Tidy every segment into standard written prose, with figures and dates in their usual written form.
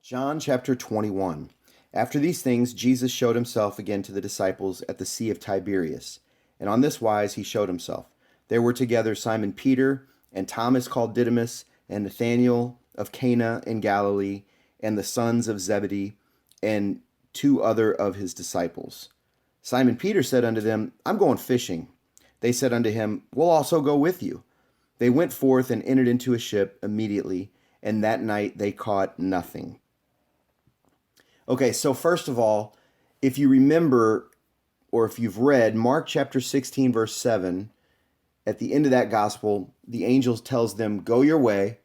John chapter 21. After these things, Jesus showed himself again to the disciples at the Sea of Tiberias. And on this wise he showed himself. There were together Simon Peter, and Thomas called Didymus, and Nathanael of Cana in Galilee, and the sons of Zebedee, and two other of his disciples. Simon Peter said unto them, I'm going fishing. They said unto him, We'll also go with you. They went forth and entered into a ship immediately, and that night they caught nothing. Okay, so first of all, if you remember, or if you've read Mark chapter 16, verse 7, at the end of that gospel, the angel tells them, Go your way,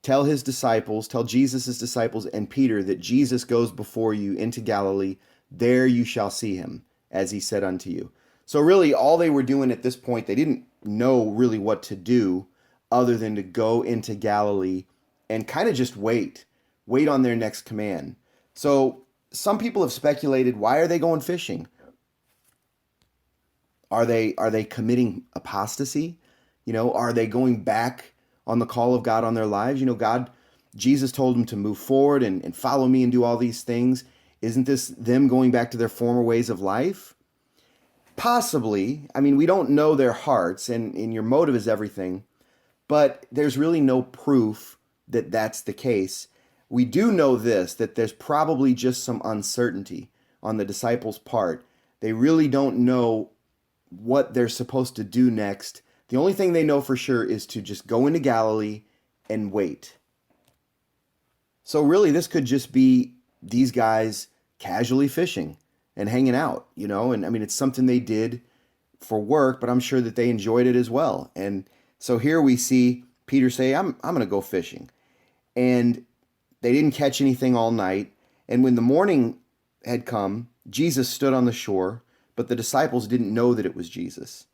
tell his disciples, tell Jesus' disciples and Peter that Jesus goes before you into Galilee. There you shall see him, as he said unto you. So really, all they were doing at this point, they didn't know really what to do other than to go into Galilee and kind of just wait on their next command. So some people have speculated, why are they going fishing? Are they committing apostasy? Are they going back on the call of God on their lives? Jesus told them to move forward and follow me and do all these things. Isn't this them going back to their former ways of life? Possibly. I mean, we don't know their hearts, and your motive is everything, but there's really no proof that that's the case. We do know this, that there's probably just some uncertainty on the disciples' part. They really don't know what they're supposed to do next. The only thing they know for sure is to just go into Galilee and wait. So really, this could just be these guys casually fishing and hanging out, and I mean, it's something they did for work, but I'm sure that they enjoyed it as well. And so here we see Peter say, I'm going to go fishing. And they didn't catch anything all night. And when the morning had come, Jesus stood on the shore, but the disciples didn't know that it was Jesus.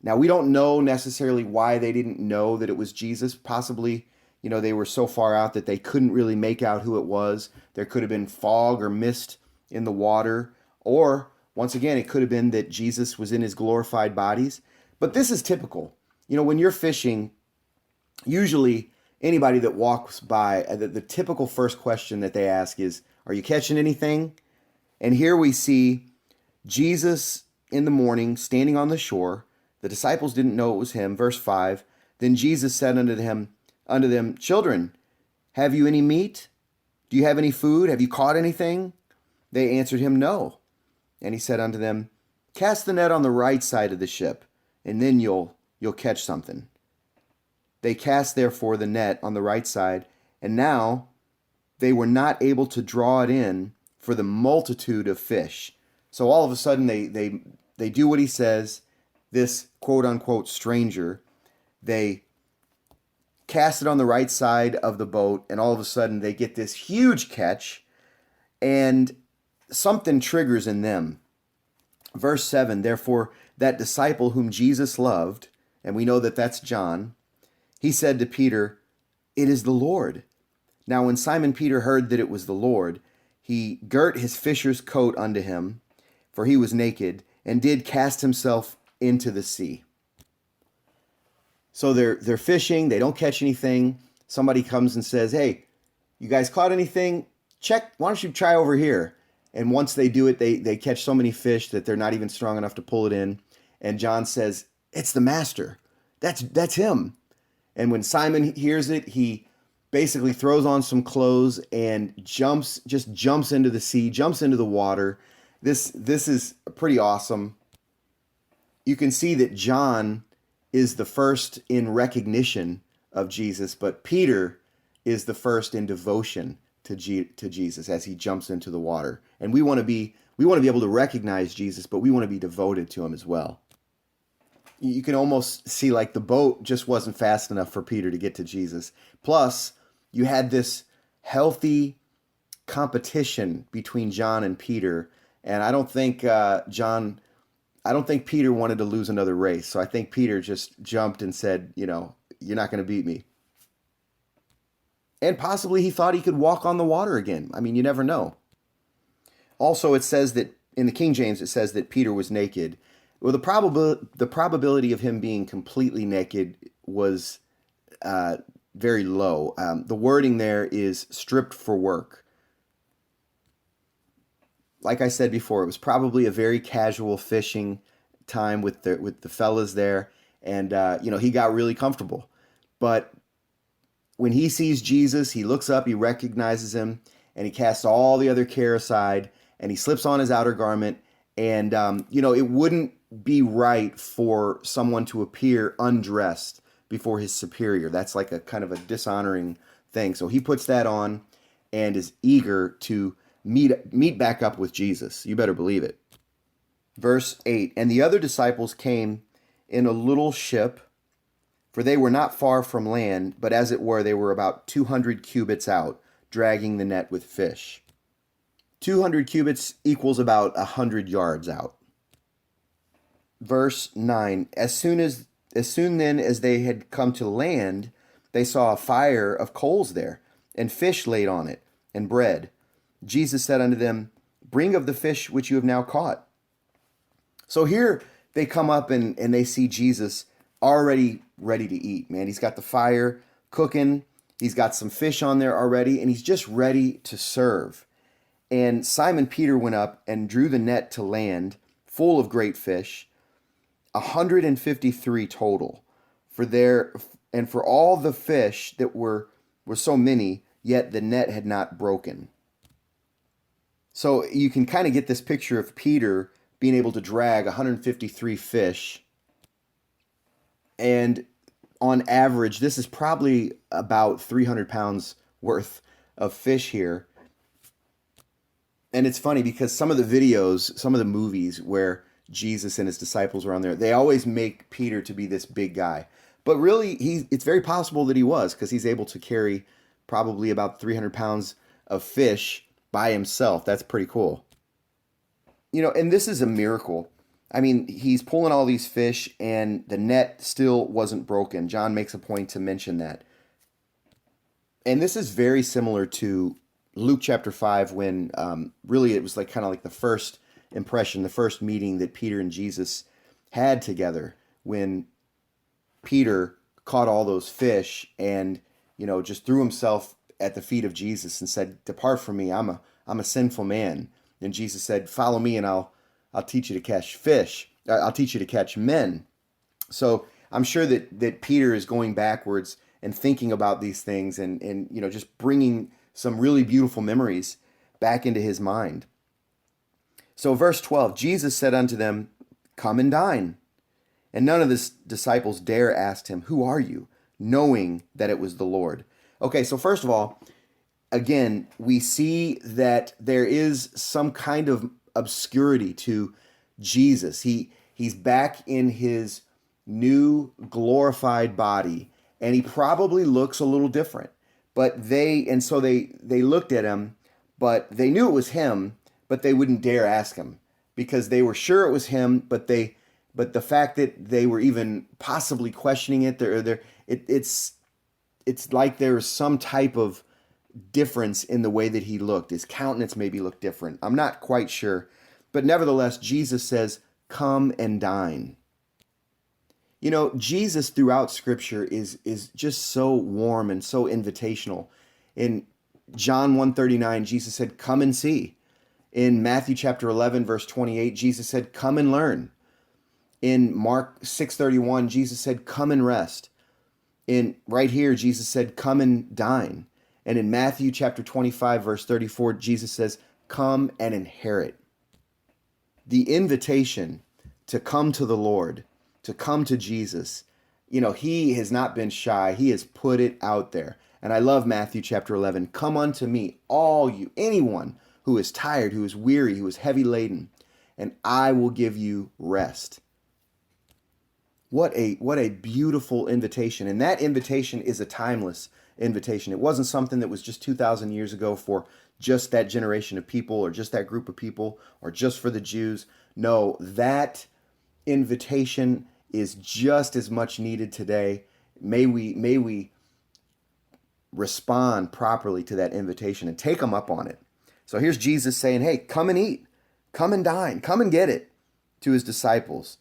Now, we don't know necessarily why they didn't know that it was Jesus. Possibly, they were so far out that they couldn't really make out who it was. There could have been fog or mist in the water. Or, once again, it could have been that Jesus was in his glorified bodies. But this is typical. When you're fishing, usually anybody that walks by, the typical first question that they ask is, are you catching anything? And here we see Jesus in the morning standing on the shore. The disciples didn't know it was him. Verse 5, Then Jesus said unto them, Children, have you any meat? Do you have any food? Have you caught anything? They answered him, No. And he said unto them, Cast the net on the right side of the ship, and then you'll catch something. They cast therefore the net on the right side, and now they were not able to draw it in for the multitude of fish. So all of a sudden they do what he says, this quote unquote stranger. They cast it on the right side of the boat, and all of a sudden they get this huge catch, and something triggers in them. Verse 7, Therefore that disciple whom Jesus loved, and we know that that's John, he said to Peter, It is the Lord. Now when Simon Peter heard that it was the Lord, he girt his fisher's coat unto him, for he was naked, and did cast himself into the sea. So they're fishing, they don't catch anything. Somebody comes and says, Hey, you guys caught anything? Check, why don't you try over here? And once they do it, they catch so many fish that they're not even strong enough to pull it in. And John says, It's the master. That's him. And when Simon hears it, he basically throws on some clothes and jumps into the sea, jumps into the water. This is pretty awesome. You can see that John is the first in recognition of Jesus, but Peter is the first in devotion to Jesus as he jumps into the water. And we want to be able to recognize Jesus, but we want to be devoted to him as well. You can almost see like the boat just wasn't fast enough for Peter to get to Jesus. Plus, you had this healthy competition between John and Peter, and I don't think Peter wanted to lose another race. So I think Peter just jumped and said, you're not going to beat me. And possibly he thought he could walk on the water again. I mean, you never know. Also, it says that in the King James, it says that Peter was naked. Well, the probability of him being completely naked was very low. The wording there is stripped for work. Like I said before, it was probably a very casual fishing time with the fellas there, and he got really comfortable. But when he sees Jesus, he looks up, he recognizes him, and he casts all the other care aside, and he slips on his outer garment. And it wouldn't be right for someone to appear undressed before his superior. That's like a kind of a dishonoring thing. So he puts that on and is eager to meet back up with Jesus. You better believe it. Verse 8, and the other disciples came in a little ship, for they were not far from land, but as it were, they were about 200 cubits out, dragging the net with fish. 200 cubits equals about 100 yards out. Verse 9, as soon then as they had come to land, they saw a fire of coals there, and fish laid on it, and bread. Jesus said unto them, bring of the fish which you have now caught. So here they come up and they see Jesus already ready to eat, man. He's got the fire cooking. He's got some fish on there already, and he's just ready to serve. And Simon Peter went up and drew the net to land, full of great fish, 153 total. For all the fish that were so many, yet the net had not broken. So you can kind of get this picture of Peter being able to drag 153 fish. And on average, this is probably about 300 pounds worth of fish here. And it's funny because some of the videos, some of the movies where Jesus and his disciples were on there, they always make Peter to be this big guy. But really, it's very possible that he was, because he's able to carry probably about 300 pounds of fish by himself. That's pretty cool. And this is a miracle. I mean, he's pulling all these fish and the net still wasn't broken. John makes a point to mention that. And this is very similar to Luke chapter 5 when really it was like kind of like the first impression, the first meeting that Peter and Jesus had together, when Peter caught all those fish and, just threw himself at the feet of Jesus and said, depart from me, I'm a sinful man. And Jesus said, follow me and I'll teach you to catch fish. I'll teach you to catch men. So I'm sure that Peter is going backwards and thinking about these things and just bringing some really beautiful memories back into his mind. So verse 12, Jesus said unto them, come and dine. And none of his disciples dare ask him, who are you? Knowing that it was the Lord. Okay, so first of all, again, we see that there is some kind of obscurity to Jesus. He's back in his new glorified body, and he probably looks a little different. But they looked at him, but they knew it was him, but they wouldn't dare ask him because they were sure it was him. But the fact that they were even possibly questioning it, it's like there's some type of difference in the way that he looked. His countenance maybe looked different. I'm not quite sure. But nevertheless, Jesus says, come and dine. Jesus throughout Scripture is just so warm and so invitational. In John 1:39, Jesus said, come and see. In Matthew chapter 11, verse 28, Jesus said, come and learn. In Mark 6:31, Jesus said, come and rest. Right here, Jesus said, come and dine. And in Matthew chapter 25, verse 34, Jesus says, come and inherit. The invitation to come to the Lord, to come to Jesus, he has not been shy. He has put it out there. And I love Matthew chapter 11. Come unto me, all you, anyone who is tired, who is weary, who is heavy laden, and I will give you rest. What a beautiful invitation. And that invitation is a timeless invitation. It wasn't something that was just 2,000 years ago for just that generation of people or just that group of people or just for the Jews. No, that invitation is just as much needed today. May we respond properly to that invitation and take them up on it. So here's Jesus saying, hey, come and eat, come and dine, come and get it to his disciples.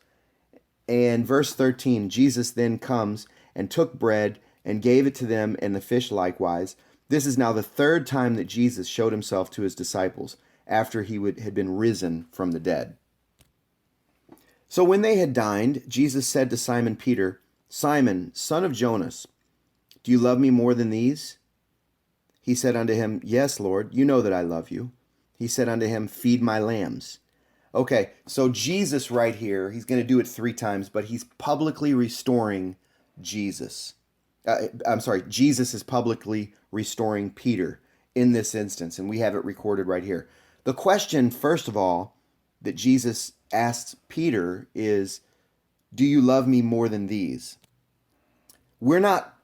And verse 13, Jesus then comes and took bread and gave it to them, and the fish likewise. This is now the third time that Jesus showed himself to his disciples after had been risen from the dead. So when they had dined, Jesus said to Simon Peter, Simon, son of Jonas, do you love me more than these? He said unto him, Yes, Lord, you know that I love you. He said unto him, Feed my lambs. Okay, so Jesus right here, he's going to do it 3 times, but he's publicly restoring Jesus. Jesus is publicly restoring Peter in this instance, and we have it recorded right here. The question, first of all, that Jesus asks Peter is, do you love me more than these? We're not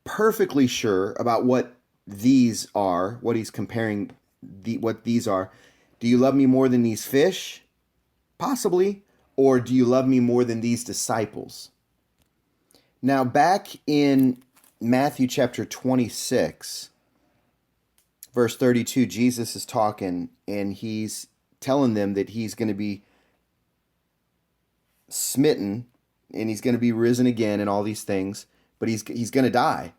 perfectly sure about what these are, what he's comparing what these are. Do you love me more than these fish? Possibly. Or do you love me more than these disciples? Now, back in Matthew chapter 26, verse 32, Jesus is talking, and he's telling them that he's going to be smitten, and he's going to be risen again and all these things, but he's going to die.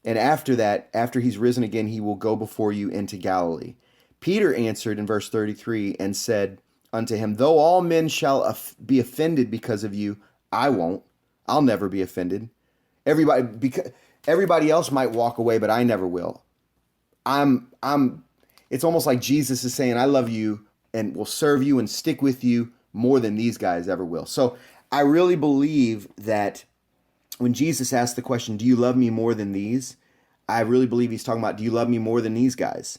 And after that, after he's risen again, he will go before you into Galilee. Peter answered in verse 33 and said unto him, Though all men shall be offended because of you, I won't. I'll never be offended. Everybody else might walk away, but I never will. It's almost like Jesus is saying, I love you and will serve you and stick with you more than these guys ever will. So I really believe that when Jesus asked the question, do you love me more than these? I really believe he's talking about, do you love me more than these guys?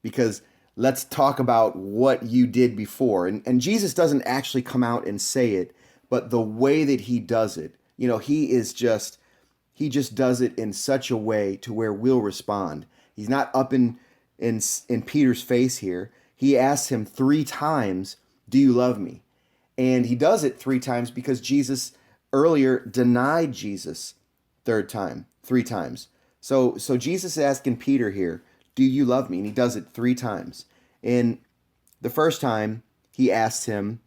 Because let's talk about what you did before. And Jesus doesn't actually come out and say it, but the way that he does it, he just does it in such a way to where we'll respond. He's not up in Peter's face here. He asks him 3 times, do you love me? And he does it 3 times because Jesus earlier denied Jesus 3 times. So Jesus is asking Peter here, do you love me? And he does it 3 times. And the first time he asks him,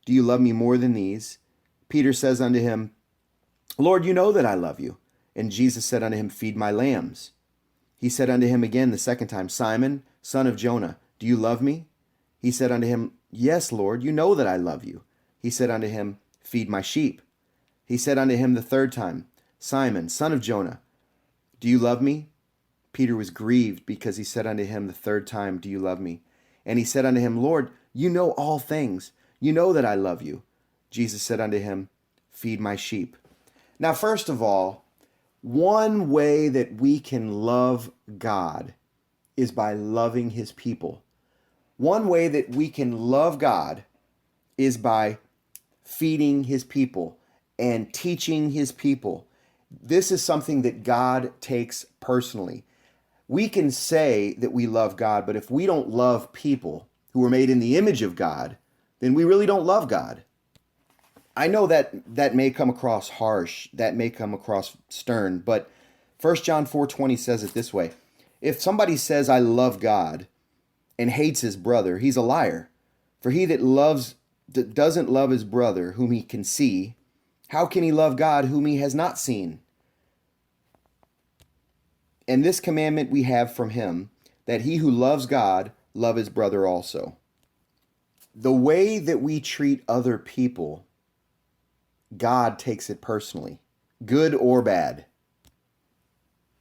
do you love me more than these? Peter says unto him, Lord, you know that I love you. And Jesus said unto him, Feed my lambs. He said unto him again the second time, Simon, son of Jonah, do you love me? He said unto him, Yes, Lord, you know that I love you. He said unto him, Feed my sheep. He said unto him the third time, Simon, son of Jonah, do you love me? Peter was grieved because he said unto him the third time, Do you love me? And he said unto him, Lord, you know all things. You know that I love you. Jesus said unto him, Feed my sheep. Now, first of all, one way that we can love God is by loving his people. One way that we can love God is by feeding his people and teaching his people. This is something that God takes personally. We can say that we love God, but if we don't love people who are made in the image of God, then we really don't love God. I know that may come across harsh, that may come across stern, but 1 John 4:20 says it this way. If somebody says, I love God, and hates his brother, he's a liar. For he that doesn't love his brother whom he can see, how can he love God whom he has not seen? And this commandment we have from him, that he who loves God love his brother also. The way that we treat other people, God takes it personally, good or bad.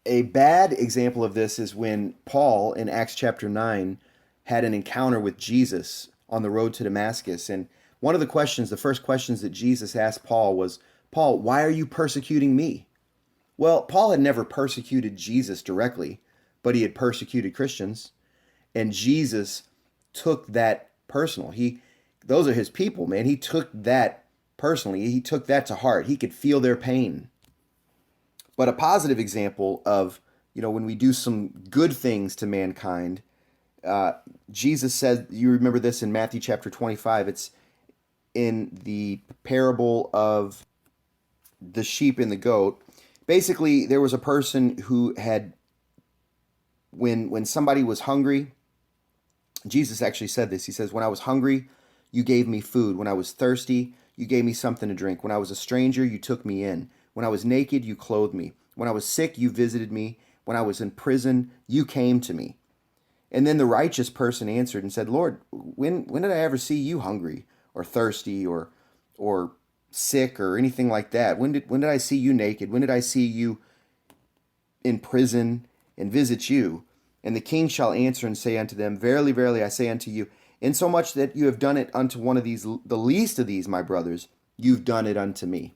A bad example of this is when Paul in Acts chapter 9 had an encounter with Jesus on the road to Damascus. And one of the first questions that Jesus asked Paul was, Paul, why are you persecuting me? Well, Paul had never persecuted Jesus directly, but he had persecuted Christians. And Jesus took that personal. Those are his people, man. He took that personally. He took that to heart. He could feel their pain. But a positive example of, when we do some good things to mankind, Jesus said, you remember this in Matthew chapter 25, it's in the parable of the sheep and the goat. Basically, there was a person who had, when somebody was hungry, Jesus actually said this. He says, when I was hungry, you gave me food. When I was thirsty, you gave me something to drink. When I was a stranger, you took me in. When I was naked, you clothed me. When I was sick, you visited me. When I was in prison, you came to me. And then the righteous person answered and said, Lord, when did I ever see you hungry or thirsty or sick or anything like that? When did I see you naked? When did I see you in prison and visit you? And the king shall answer and say unto them, Verily, verily, I say unto you, insomuch that you have done it unto one of these, the least of these, my brothers, you've done it unto me.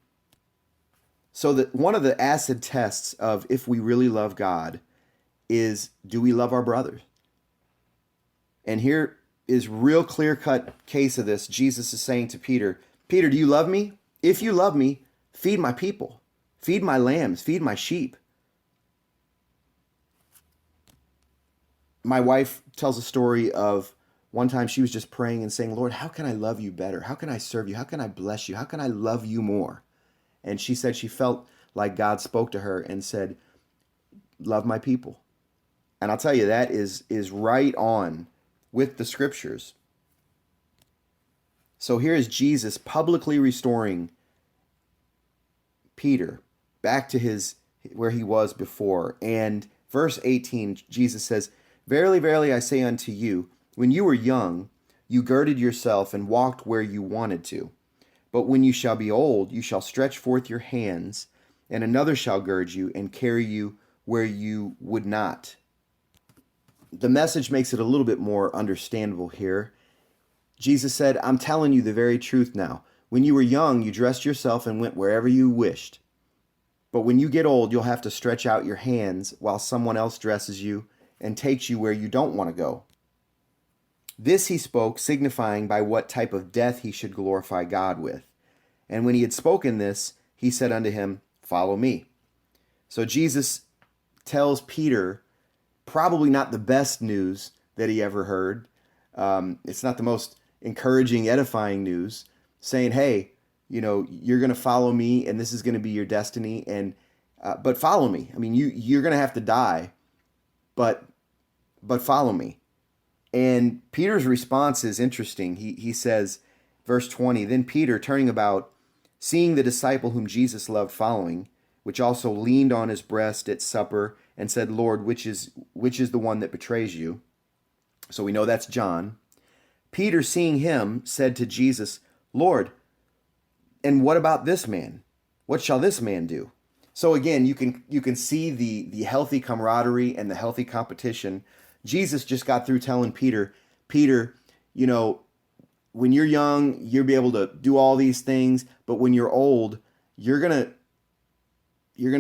So that one of the acid tests of if we really love God is, do we love our brothers? And here is real clear-cut case of this. Jesus is saying to Peter, Peter, do you love me? If you love me, feed my people, feed my lambs, feed my sheep. My wife tells a story of one time she was just praying and saying, Lord, how can I love you better? How can I serve you? How can I bless you? How can I love you more? And she said she felt like God spoke to her and said, love my people. And I'll tell you, that is right on with the scriptures. So here is Jesus publicly restoring Peter back to where he was before. And verse 18, Jesus says, Verily, verily, I say unto you, when you were young, you girded yourself and walked where you wanted to. But when you shall be old, you shall stretch forth your hands, and another shall gird you and carry you where you would not. The Message makes it a little bit more understandable here. Jesus said, I'm telling you the very truth now. When you were young, you dressed yourself and went wherever you wished. But when you get old, you'll have to stretch out your hands while someone else dresses you and takes you where you don't want to go. This he spoke, signifying by what type of death he should glorify God with. And when he had spoken this, he said unto him, Follow me. So Jesus tells Peter probably not the best news that he ever heard. It's not the most encouraging, edifying news, saying, hey, you're going to follow me and this is going to be your destiny. But follow me. I mean, you're going to have to die, but follow me. And Peter's response is interesting. He says, verse 20, Then Peter, turning about, seeing the disciple whom Jesus loved following, which also leaned on his breast at supper, and said, Lord, which is the one that betrays you? So we know that's John. Peter, seeing him, said to Jesus, Lord, and what about this man? What shall this man do? So again, you can see the healthy camaraderie and the healthy competition. Jesus just got through telling Peter, when you're young, you'll be able to do all these things, but when you're old, you're gonna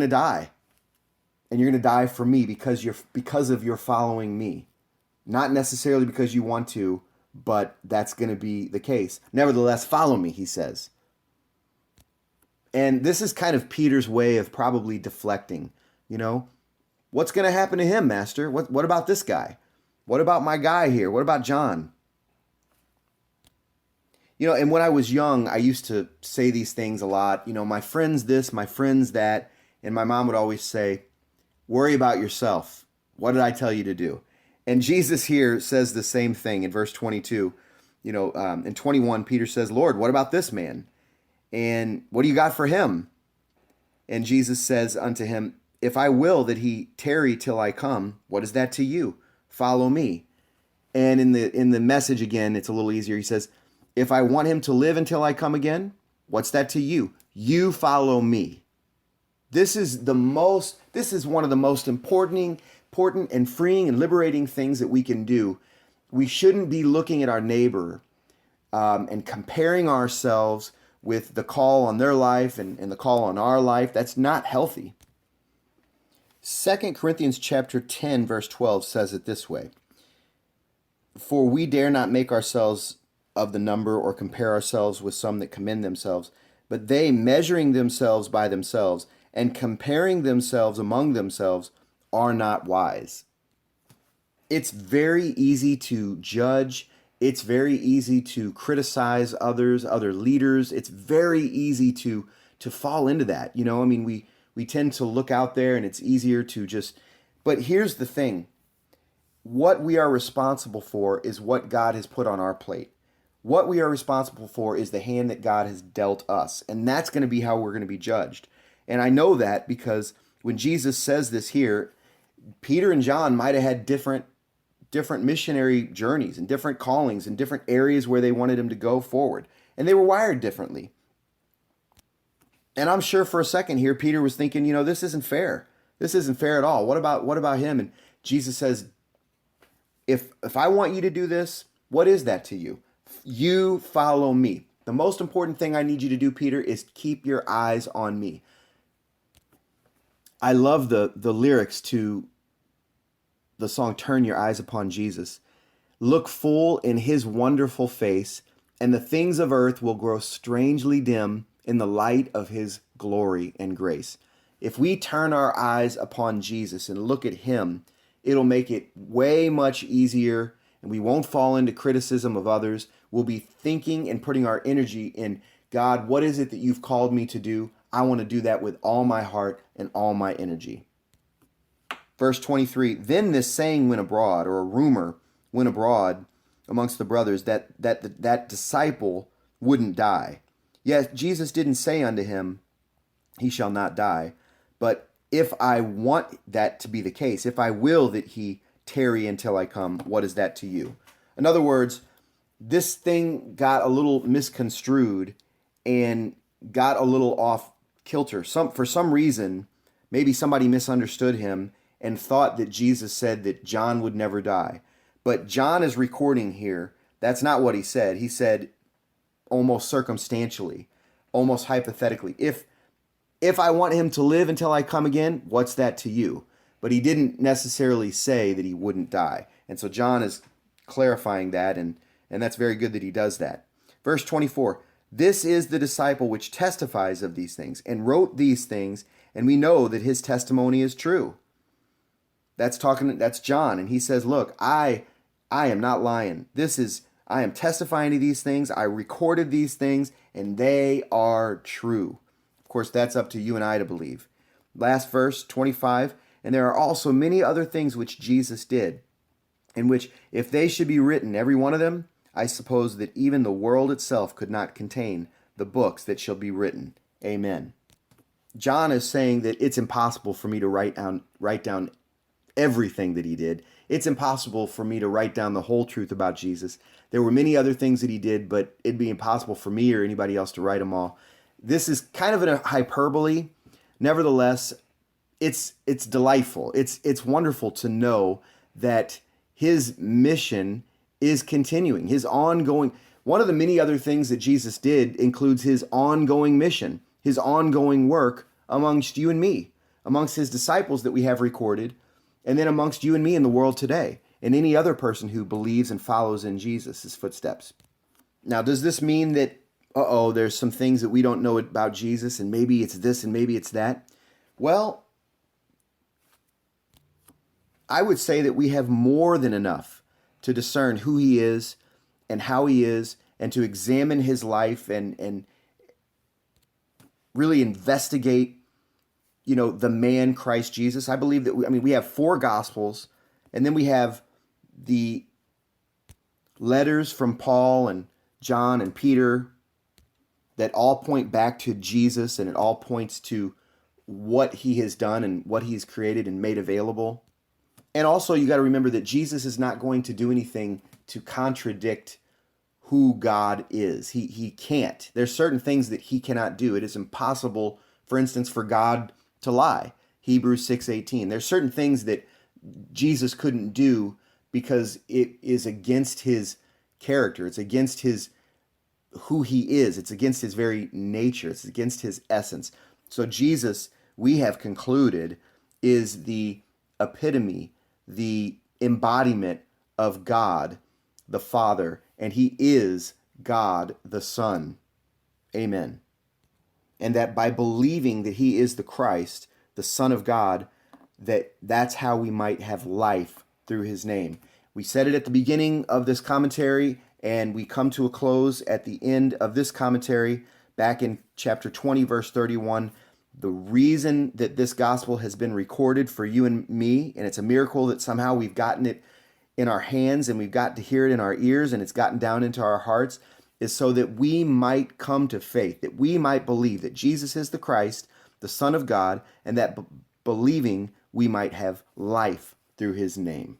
die. And you're gonna die for me because of your following me. Not necessarily because you want to, but that's gonna be the case. Nevertheless, follow me, he says. And this is kind of Peter's way of probably deflecting, What's going to happen to him, Master? What about this guy? What about my guy here? What about John? And when I was young, I used to say these things a lot. My friend's this, my friend's that. And my mom would always say, worry about yourself. What did I tell you to do? And Jesus here says the same thing in verse 22. In 21, Peter says, Lord, what about this man? And what do you got for him? And Jesus says unto him, If I will that he tarry till I come, what is that to you? Follow me. And in the Message again, it's a little easier. He says, if I want him to live until I come again, what's that to you? You follow me. This is one of the most important and freeing and liberating things that we can do. We shouldn't be looking at our neighbor and comparing ourselves with the call on their life and the call on our life. That's not healthy. 2 Corinthians chapter 10, verse 12 says it this way. For we dare not make ourselves of the number or compare ourselves with some that commend themselves, but they, measuring themselves by themselves and comparing themselves among themselves, are not wise. It's very easy to judge. It's very easy to criticize others, other leaders. It's very easy to fall into that. We tend to look out there and it's easier to just, but here's the thing. What we are responsible for is what God has put on our plate. What we are responsible for is the hand that God has dealt us. And that's going to be how we're going to be judged. And I know that because when Jesus says this here, Peter and John might have had different missionary journeys and different callings and different areas where they wanted him to go forward. And they were wired differently. And I'm sure for a second here, Peter was thinking, this isn't fair. This isn't fair at all. What about him? And Jesus says, if I want you to do this, what is that to you? You follow me. The most important thing I need you to do, Peter, is keep your eyes on me. I love the lyrics to the song Turn Your Eyes Upon Jesus. Look full in his wonderful face, and the things of earth will grow strangely dim in the light of his glory and grace. If we turn our eyes upon Jesus and look at him, it'll make it way much easier, and we won't fall into criticism of others. We'll be thinking and putting our energy in, God, what is it that you've called me to do? I want to do that with all my heart and all my energy. Verse 23, then this saying went abroad, or a rumor went abroad amongst the brothers, that disciple wouldn't die. Yet Jesus didn't say unto him, he shall not die. But if I want that to be the case, if I will that he tarry until I come, what is that to you? In other words, this thing got a little misconstrued and got a little off kilter. For some reason, maybe somebody misunderstood him and thought that Jesus said that John would never die. But John is recording here. That's not what he said. He said almost circumstantially, almost hypothetically, if I want him to live until I come again, what's that to you? But he didn't necessarily say that he wouldn't die. And so John is clarifying that, and that's very good that he does that. Verse 24, this is the disciple which testifies of these things and wrote these things, and we know that his testimony is true. That's John, and he says, look, I am not lying. I am testifying to these things. I recorded these things, and they are true. Of course, that's up to you and I to believe. Last verse, 25, and there are also many other things which Jesus did, in which, if they should be written, every one of them, I suppose that even the world itself could not contain the books that shall be written. Amen. John is saying that it's impossible for me to write down everything that he did. It's impossible for me to write down the whole truth about Jesus. There were many other things that he did, but it'd be impossible for me or anybody else to write them all. This is kind of a hyperbole. Nevertheless, it's delightful. It's wonderful to know that his mission is continuing. His ongoing, one of the many other things that Jesus did includes his ongoing mission, his ongoing work amongst you and me, amongst his disciples that we have recorded, and then amongst you and me in the world today, and any other person who believes and follows in Jesus' footsteps. Now, does this mean that, there's some things that we don't know about Jesus, and maybe it's this and maybe it's that? Well, I would say that we have more than enough to discern who he is and how he is, and to examine his life and really investigate the man Christ Jesus. I believe that we have 4 Gospels, and then we have the letters from Paul and John and Peter that all point back to Jesus, and it all points to what he has done and what he's created and made available. And also you got to remember that Jesus is not going to do anything to contradict who God is. He can't. There's certain things that he cannot do. It is impossible, for instance, for God to lie. Hebrews 6:18. There's certain things that Jesus couldn't do because it is against his character. It's against who he is. It's against his very nature. It's against his essence. So Jesus, we have concluded, is the epitome, the embodiment of God the Father, and he is God the Son. Amen. And that by believing that he is the Christ, the Son of God, that's how we might have life through his name. We said it at the beginning of this commentary, and we come to a close at the end of this commentary, back in chapter 20, verse 31. The reason that this gospel has been recorded for you and me, and it's a miracle that somehow we've gotten it in our hands and we've got to hear it in our ears and it's gotten down into our hearts, is so that we might come to faith, that we might believe that Jesus is the Christ, the Son of God, and that believing we might have life through his name.